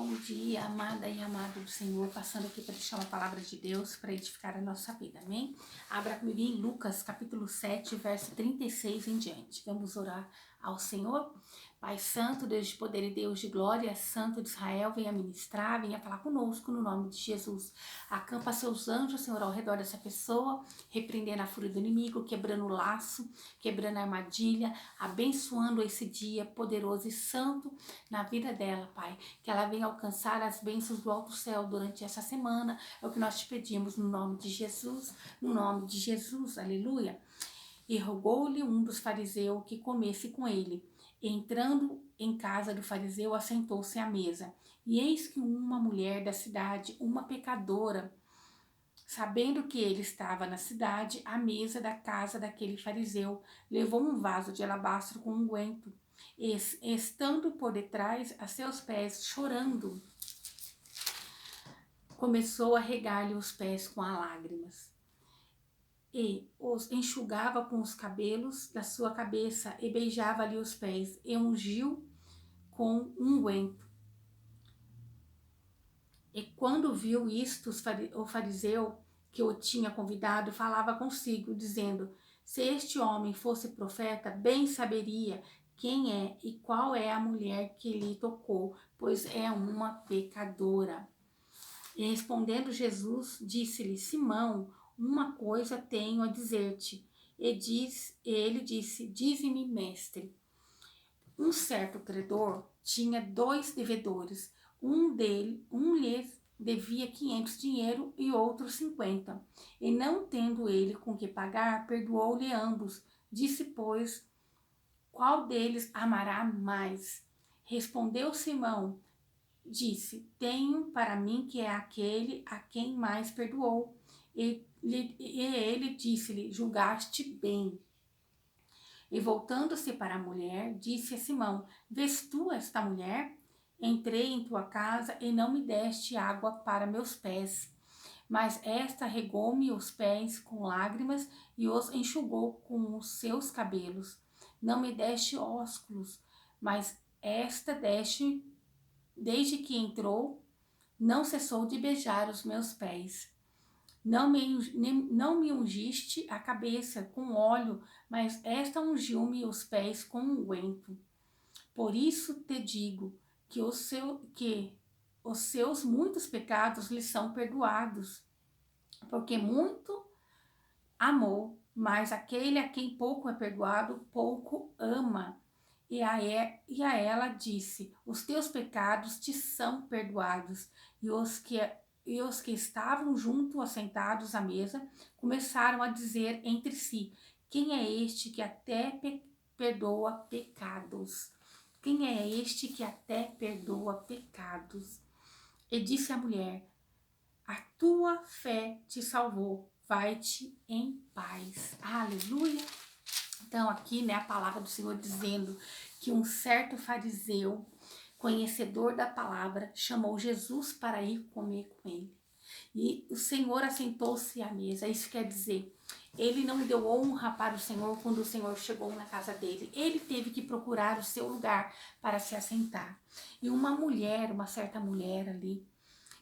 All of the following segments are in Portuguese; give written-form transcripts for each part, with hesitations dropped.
Bom dia, amada e amado do Senhor, passando aqui para deixar uma palavra de Deus para edificar a nossa vida, amém? Abra comigo em Lucas, capítulo 7, verso 36 em diante. Vamos orar ao Senhor. Pai Santo, Deus de poder e Deus de glória, Santo de Israel, venha ministrar, venha falar conosco no nome de Jesus. Acampa seus anjos, Senhor, ao redor dessa pessoa, repreendendo a fúria do inimigo, quebrando o laço, quebrando a armadilha, abençoando esse dia poderoso e santo na vida dela, Pai. Que ela venha alcançar as bênçãos do alto céu durante essa semana. É o que nós te pedimos no nome de Jesus, aleluia. E rogou-lhe um dos fariseus que comesse com ele. Entrando em casa do fariseu, assentou-se à mesa. E eis que uma mulher da cidade, uma pecadora, sabendo que ele estava na cidade, à mesa da casa daquele fariseu, levou um vaso de alabastro com unguento, estando por detrás a seus pés, chorando, começou a regar-lhe os pés com as lágrimas. E os enxugava com os cabelos da sua cabeça e beijava-lhe os pés e ungiu com unguento. E quando viu isto, o fariseu que o tinha convidado falava consigo, dizendo: se este homem fosse profeta, bem saberia quem é e qual é a mulher que lhe tocou, pois é uma pecadora. E respondendo Jesus, disse-lhe: Simão, uma coisa tenho a dizer-te. Ele disse: dize-me, mestre. Um certo credor tinha 2 devedores. Um lhes devia 500 dinheiro e outro 50. E não tendo ele com que pagar, perdoou-lhe ambos. Disse, pois, qual deles amará mais? Respondeu Simão, disse: tenho para mim que é aquele a quem mais perdoou. E ele disse-lhe: julgaste bem. E voltando-se para a mulher, disse a Simão: vês tu esta mulher? Entrei em tua casa e não me deste água para meus pés, mas esta regou-me os pés com lágrimas e os enxugou com os seus cabelos. Não me deste ósculos, mas esta deste, desde que entrou, não cessou de beijar os meus pés. Não me ungiste a cabeça com óleo, mas esta ungiu-me os pés com unguento. Por isso te digo que os seus muitos pecados lhe são perdoados, porque muito amou, mas aquele a quem pouco é perdoado, pouco ama. E a ela disse: os teus pecados te são perdoados. E os que estavam junto assentados à mesa começaram a dizer entre si: quem é este que até perdoa pecados? Quem é este que até perdoa pecados? E disse a mulher: a tua fé te salvou, vai-te em paz. Aleluia! Então aqui, né, a palavra do Senhor dizendo que um certo fariseu, conhecedor da palavra, chamou Jesus para ir comer com ele. E o Senhor assentou-se à mesa. Isso quer dizer, ele não deu honra para o Senhor quando o Senhor chegou na casa dele. Ele teve que procurar o seu lugar para se assentar. E uma certa mulher ali,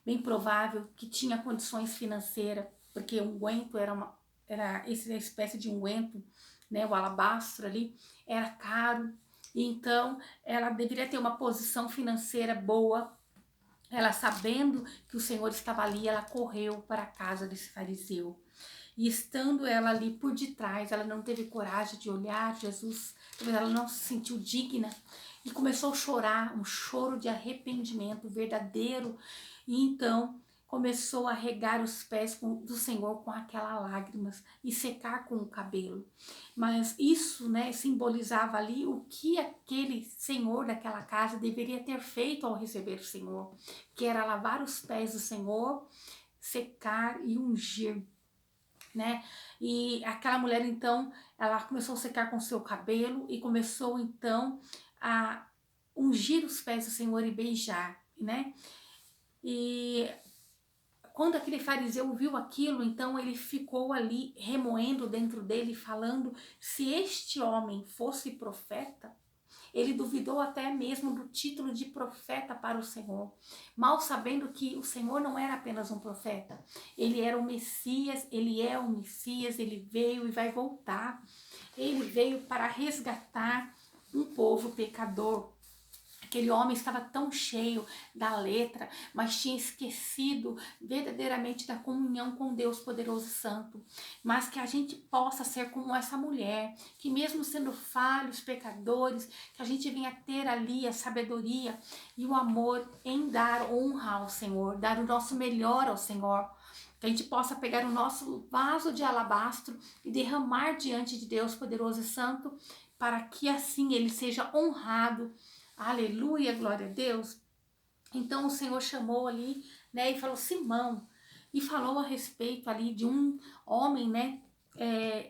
bem provável que tinha condições financeiras, porque o unguento era essa espécie de unguento, né, o alabastro ali, era caro. Então, ela deveria ter uma posição financeira boa. Ela, sabendo que o Senhor estava ali, ela correu para a casa desse fariseu. E estando ela ali por detrás, ela não teve coragem de olhar Jesus, talvez ela não se sentiu digna, e começou a chorar, um choro de arrependimento verdadeiro. E então começou a regar os pés do Senhor com aquelas lágrimas e secar com o cabelo. Mas isso, né, simbolizava ali o que aquele senhor daquela casa deveria ter feito ao receber o Senhor, que era lavar os pés do Senhor, secar e ungir, né? E aquela mulher então, ela começou a secar com seu cabelo e começou então a ungir os pés do Senhor e beijar, né? E quando aquele fariseu viu aquilo, então ele ficou ali remoendo dentro dele, falando: se este homem fosse profeta, Ele duvidou até mesmo do título de profeta para o Senhor, mal sabendo que o Senhor não era apenas um profeta, ele era o Messias, ele é o Messias, ele veio e vai voltar. Ele veio para resgatar um povo pecador. Aquele homem estava tão cheio da letra, mas tinha esquecido verdadeiramente da comunhão com Deus poderoso e santo. Mas que a gente possa ser como essa mulher, que mesmo sendo falhos, pecadores, que a gente venha ter ali a sabedoria e o amor em dar honra ao Senhor, dar o nosso melhor ao Senhor. Que a gente possa pegar o nosso vaso de alabastro e derramar diante de Deus poderoso e santo, para que assim ele seja honrado. Aleluia, glória a Deus. Então o Senhor chamou ali, né, e falou Simão, e falou a respeito ali de um homem, né,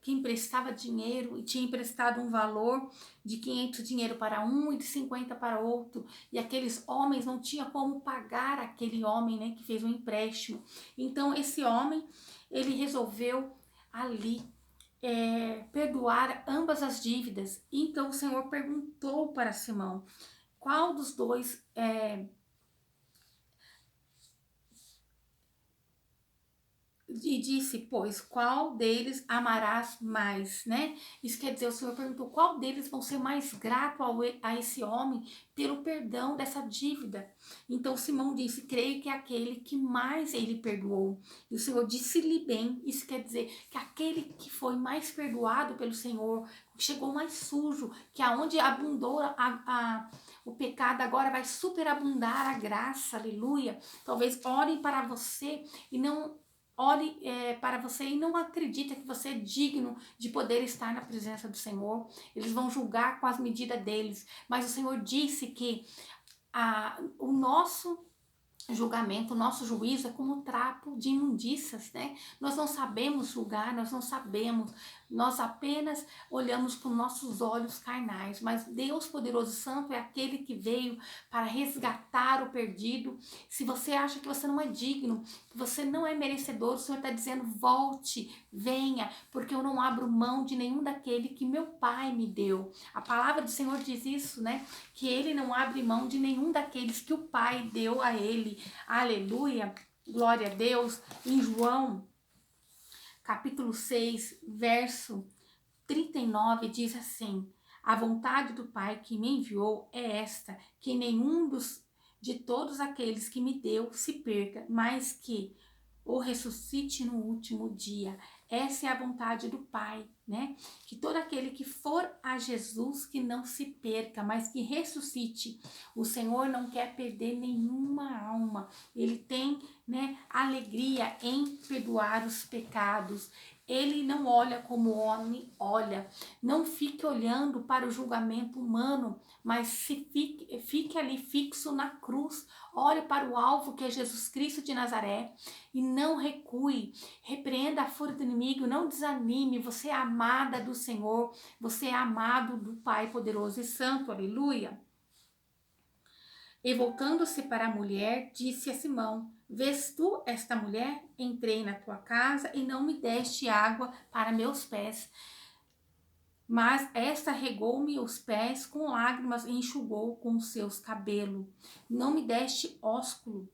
que emprestava dinheiro e tinha emprestado um valor de 500 dinheiro para um e de 50 para outro, e aqueles homens não tinham como pagar aquele homem, né, que fez um empréstimo. Então esse homem, ele resolveu ali perdoar ambas as dívidas. Então o Senhor perguntou para Simão, qual dos dois e disse, pois, qual deles amarás mais, né? Isso quer dizer, o Senhor perguntou, qual deles vão ser mais grato a esse homem pelo perdão dessa dívida? Então Simão disse, creio que é aquele que mais ele perdoou. E o Senhor disse-lhe bem, isso quer dizer que aquele que foi mais perdoado pelo Senhor, chegou mais sujo, que aonde abundou o pecado, agora vai superabundar a graça, aleluia. Talvez orem para você e não ore para você e não acredita que você é digno de poder estar na presença do Senhor. Eles vão julgar com as medidas deles, mas o Senhor disse que o nosso julgamento, o nosso juízo é como um trapo de imundícias, né? Nós não sabemos julgar, nós não sabemos, nós apenas olhamos com nossos olhos carnais, mas Deus poderoso e santo é aquele que veio para resgatar o perdido. Se você acha que você não é digno, que você não é merecedor, o Senhor está dizendo, volte, venha, porque eu não abro mão de nenhum daquele que meu Pai me deu. A palavra do Senhor diz isso, né? Que ele não abre mão de nenhum daqueles que o Pai deu a ele. Aleluia, glória a Deus. Em João, capítulo 6, verso 39, diz assim, a vontade do Pai que me enviou é esta, que nenhum de todos aqueles que me deu se perca, mas que o ressuscite no último dia. Essa é a vontade do Pai, né? Que todo aquele que for a Jesus, que não se perca, mas que ressuscite. O Senhor não quer perder nenhuma alma. Ele tem, né, alegria em perdoar os pecados. Ele não olha como o homem olha. Não fique olhando para o julgamento humano, mas fique ali fixo na cruz. Olhe para o alvo que é Jesus Cristo de Nazaré e não recue. Repreenda a fúria do inimigo, não desanime. Você é amada do Senhor, você é amado do Pai poderoso e santo. Aleluia. E voltando-se para a mulher, disse a Simão, vês tu esta mulher? Entrei na tua casa e não me deste água para meus pés, mas esta regou-me os pés com lágrimas e enxugou com os seus cabelos. Não me deste ósculo,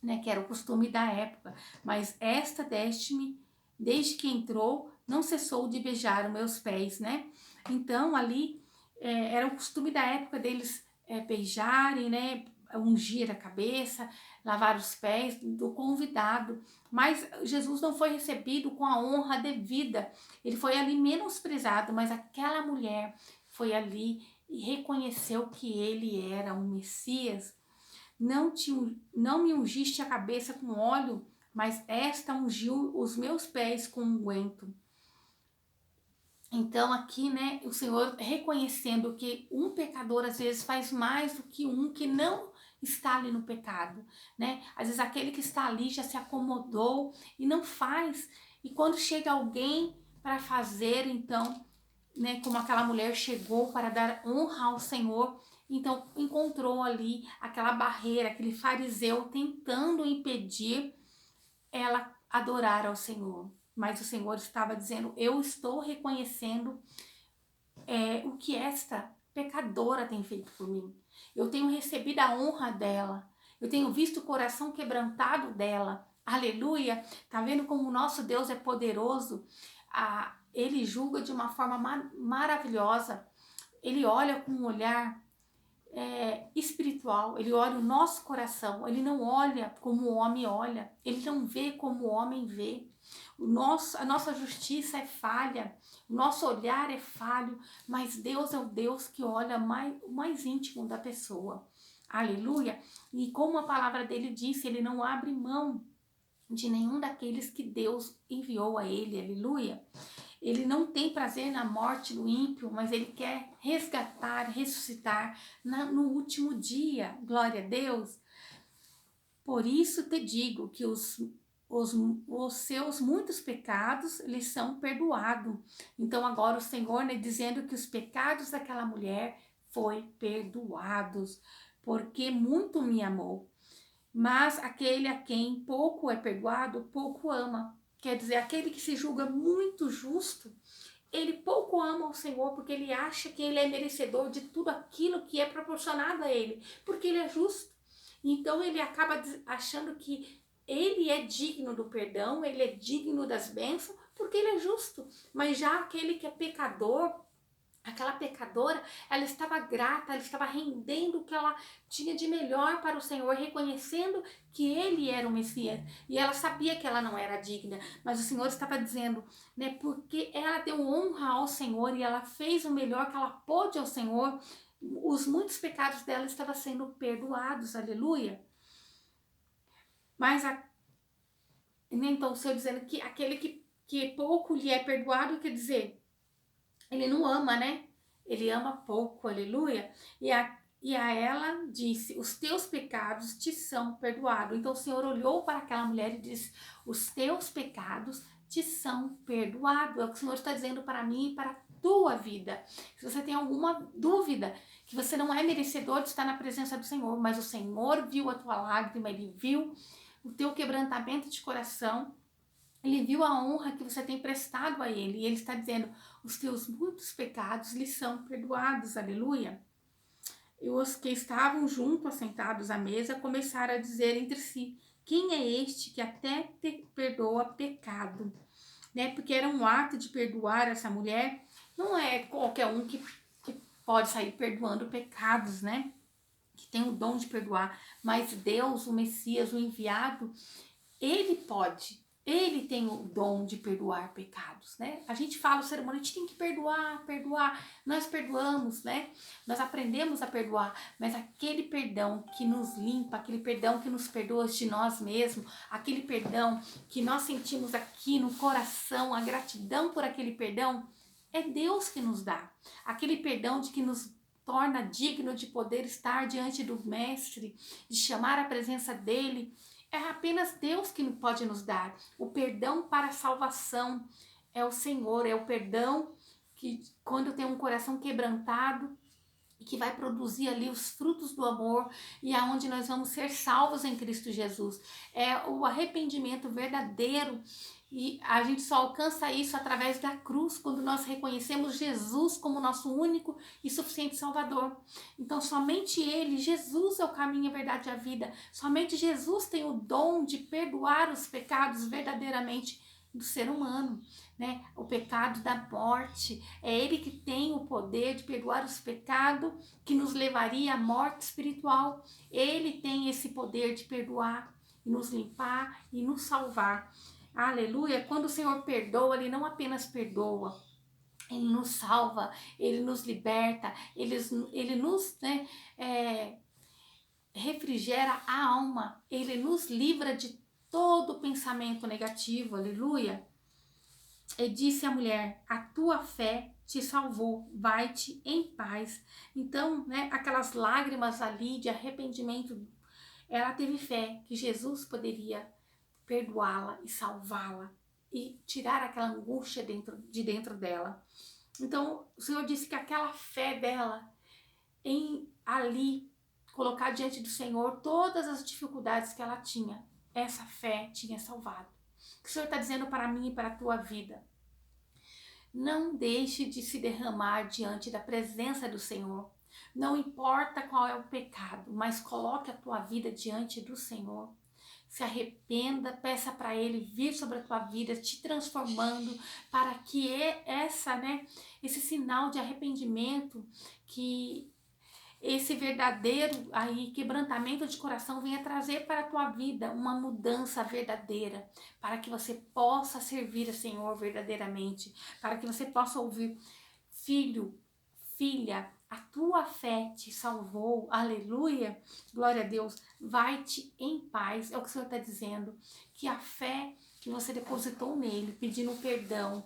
né, que era o costume da época, mas esta deste-me, desde que entrou, não cessou de beijar os meus pés, né? Então ali era o costume da época deles beijarem, né, ungir a cabeça, lavar os pés do convidado. Mas Jesus não foi recebido com a honra devida, ele foi ali menosprezado, mas aquela mulher foi ali e reconheceu que ele era um Messias. Não me ungiste a cabeça com óleo, mas esta ungiu os meus pés com unguento. Então aqui, né, o Senhor reconhecendo que um pecador às vezes faz mais do que um que não está ali no pecado, né? Às vezes aquele que está ali já se acomodou e não faz. E quando chega alguém para fazer, então, né, como aquela mulher chegou para dar honra ao Senhor, então encontrou ali aquela barreira, aquele fariseu tentando impedir ela adorar ao Senhor. Mas o Senhor estava dizendo, eu estou reconhecendo o que esta pecadora tem feito por mim. Eu tenho recebido a honra dela. Eu tenho visto o coração quebrantado dela. Aleluia! Tá vendo como o nosso Deus é poderoso? Ele julga de uma forma maravilhosa. Ele olha com um olhar espiritual, ele olha o nosso coração, ele não olha como o homem olha, ele não vê como o homem vê. A nossa justiça é falha, o nosso olhar é falho, mas Deus é o Deus que olha o mais íntimo da pessoa. Aleluia! E como a palavra dele disse, ele não abre mão de nenhum daqueles que Deus enviou a ele, aleluia. Ele não tem prazer na morte do ímpio, mas ele quer resgatar, ressuscitar no último dia, glória a Deus. Por isso te digo que os seus muitos pecados lhes são perdoados. Então agora o Senhor, né, dizendo que os pecados daquela mulher foi perdoados, porque muito me amou. Mas aquele a quem pouco é perdoado, pouco ama. Quer dizer, aquele que se julga muito justo, ele pouco ama o Senhor, porque ele acha que ele é merecedor de tudo aquilo que é proporcionado a ele, porque ele é justo. Então ele acaba achando que ele é digno do perdão, ele é digno das bênçãos, porque ele é justo. Mas já aquele que é pecador, aquela pecadora, ela estava grata, ela estava rendendo o que ela tinha de melhor para o Senhor, reconhecendo que Ele era o Messias. E ela sabia que ela não era digna, mas o Senhor estava dizendo, né, porque ela deu honra ao Senhor e ela fez o melhor que ela pôde ao Senhor, os muitos pecados dela estavam sendo perdoados, aleluia. Mas, então, o Senhor dizendo que aquele que pouco lhe é perdoado, quer dizer, ele não ama, né? Ele ama pouco, aleluia. E a ela disse, os teus pecados te são perdoados. Então o Senhor olhou para aquela mulher e disse, os teus pecados te são perdoados. É o que o Senhor está dizendo para mim e para a tua vida. Se você tem alguma dúvida, que você não é merecedor de estar na presença do Senhor, mas o Senhor viu a tua lágrima, Ele viu o teu quebrantamento de coração, Ele viu a honra que você tem prestado a Ele. E Ele está dizendo, os teus muitos pecados lhes são perdoados, aleluia. E os que estavam junto, assentados à mesa, começaram a dizer entre si, quem é este que até te perdoa pecado? Né? Porque era um ato de perdoar essa mulher, não é qualquer um que pode sair perdoando pecados, né? Que tem o dom de perdoar, mas Deus, o Messias, o enviado, Ele pode. Ele tem o dom de perdoar pecados, né? A gente fala, o ser humano, a gente tem que perdoar. Nós perdoamos, né? Nós aprendemos a perdoar, mas aquele perdão que nos limpa, aquele perdão que nos perdoa de nós mesmos, aquele perdão que nós sentimos aqui no coração, a gratidão por aquele perdão, é Deus que nos dá. Aquele perdão de que nos torna digno de poder estar diante do Mestre, de chamar a presença dEle. É apenas Deus que pode nos dar. O perdão para a salvação é o Senhor, é o perdão que quando tem um coração quebrantado e que vai produzir ali os frutos do amor e aonde nós vamos ser salvos em Cristo Jesus. É o arrependimento verdadeiro e a gente só alcança isso através da cruz, quando nós reconhecemos Jesus como nosso único e suficiente Salvador. Então, somente Ele, Jesus é o caminho, a verdade e a vida. Somente Jesus tem o dom de perdoar os pecados verdadeiramente do ser humano, né? O pecado da morte. É Ele que tem o poder de perdoar os pecados que nos levaria à morte espiritual. Ele tem esse poder de perdoar e nos limpar e nos salvar. Aleluia! Quando o Senhor perdoa, Ele não apenas perdoa, Ele nos salva, Ele nos liberta, Ele nos, né, refrigera a alma, Ele nos livra de todo pensamento negativo, aleluia! E disse a mulher, a tua fé te salvou, vai-te em paz. Então, né, aquelas lágrimas ali de arrependimento, ela teve fé que Jesus poderia perdoá-la e salvá-la e tirar aquela angústia de dentro dela. Então, o Senhor disse que aquela fé dela em ali colocar diante do Senhor todas as dificuldades que ela tinha, essa fé tinha salvado. O que o Senhor está dizendo para mim e para a tua vida? Não deixe de se derramar diante da presença do Senhor. Não importa qual é o pecado, mas coloque a tua vida diante do Senhor. Se arrependa, peça para Ele vir sobre a tua vida, te transformando, para que esse sinal de arrependimento, que esse verdadeiro aí quebrantamento de coração venha trazer para a tua vida uma mudança verdadeira, para que você possa servir o Senhor verdadeiramente, para que você possa ouvir: filho, filha, a tua fé te salvou, aleluia, glória a Deus, vai-te em paz, é o que o Senhor está dizendo, que a fé que você depositou nele, pedindo perdão,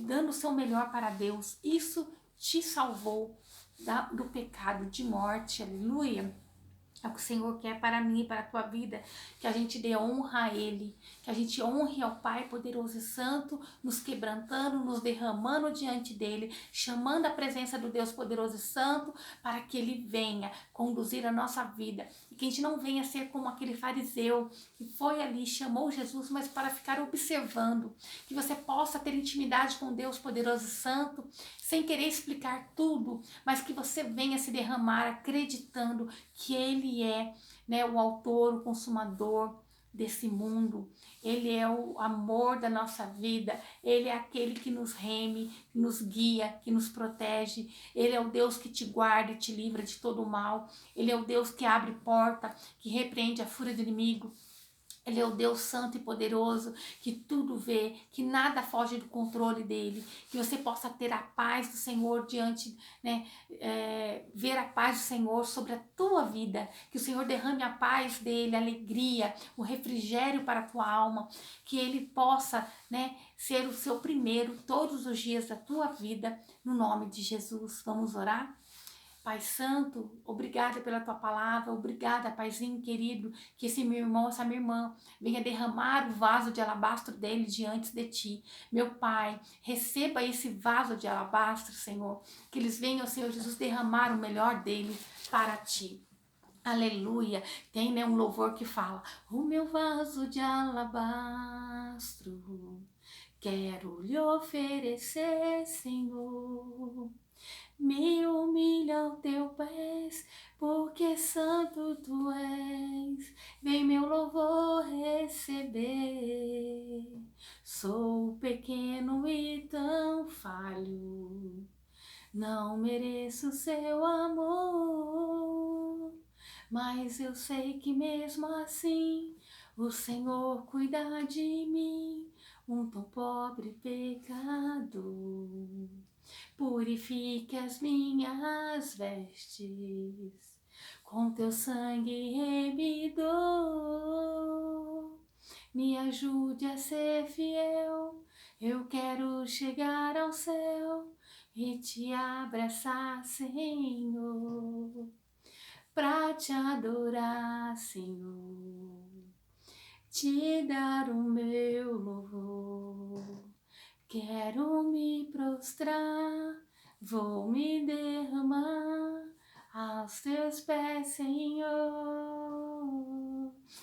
dando o seu melhor para Deus, isso te salvou do pecado de morte, aleluia. É o que o Senhor quer para mim e para a tua vida, que a gente dê honra a Ele, que a gente honre ao Pai poderoso e santo, nos quebrantando, nos derramando diante dEle, chamando a presença do Deus poderoso e santo, para que Ele venha conduzir a nossa vida. E que a gente não venha ser como aquele fariseu que foi ali, chamou Jesus, mas para ficar observando. Que você possa ter intimidade com Deus poderoso e santo, sem querer explicar tudo, mas que você venha se derramar acreditando que Ele é, o autor, o consumador desse mundo. Ele é o amor da nossa vida. Ele é aquele que nos reme, que nos guia, que nos protege. Ele é o Deus que te guarda e te livra de todo o mal. Ele é o Deus que abre porta, que repreende a fúria do inimigo. Ele é o Deus santo e poderoso, que tudo vê, que nada foge do controle dele, que você possa ter a paz do Senhor diante, ver a paz do Senhor sobre a tua vida, que o Senhor derrame a paz dele, a alegria, o refrigério para a tua alma, que ele possa, ser o seu primeiro todos os dias da tua vida, no nome de Jesus. Vamos orar? Pai Santo, obrigada pela tua palavra, obrigada, Paizinho querido, que esse meu irmão, essa minha irmã, venha derramar o vaso de alabastro dele diante de ti. Meu Pai, receba esse vaso de alabastro, Senhor, que eles venham, Senhor Jesus, derramar o melhor dele para ti. Aleluia. Tem, um louvor que fala: o meu vaso de alabastro quero lhe oferecer, Senhor. Me humilha ao teu pés, porque santo tu és. Vem meu louvor receber. Sou pequeno e tão falho, não mereço seu amor, mas eu sei que mesmo assim o Senhor cuida de mim, um tão pobre pecador. Purifique as minhas vestes, com teu sangue remidor. Me ajude a ser fiel, eu quero chegar ao céu e te abraçar, Senhor, pra te adorar, Senhor, te dar o meu louvor. Quero me prostrar, vou me derramar aos teus pés, Senhor.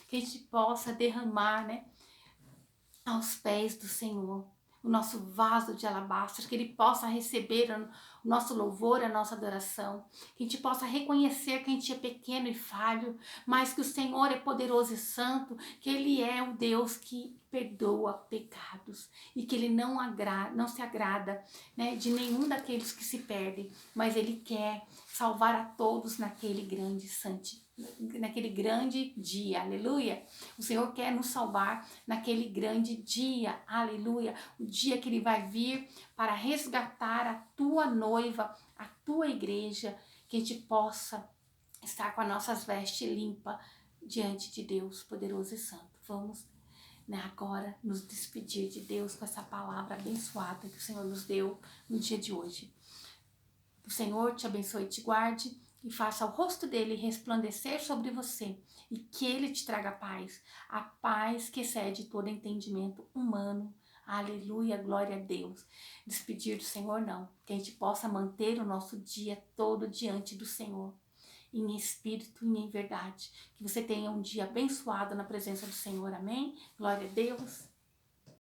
Que a gente possa derramar, aos pés do Senhor, o nosso vaso de alabastro, que Ele possa receber o nosso louvor, a nossa adoração, que a gente possa reconhecer que a gente é pequeno e falho, mas que o Senhor é poderoso e santo, que Ele é o Deus que perdoa pecados e que Ele não se agrada, de nenhum daqueles que se perdem, mas Ele quer salvar a todos naquele grande dia, aleluia. O Senhor quer nos salvar naquele grande dia, aleluia. O dia que Ele vai vir para resgatar a tua noiva, a tua igreja, que a gente possa estar com as nossas vestes limpas diante de Deus poderoso e santo. Vamos, agora nos despedir de Deus com essa palavra abençoada que o Senhor nos deu no dia de hoje. Que o Senhor te abençoe e te guarde e faça o rosto dele resplandecer sobre você e que ele te traga paz, a paz que excede todo entendimento humano. Aleluia, glória a Deus. Despedir do Senhor não, que a gente possa manter o nosso dia todo diante do Senhor, em espírito e em verdade. Que você tenha um dia abençoado na presença do Senhor, amém? Glória a Deus.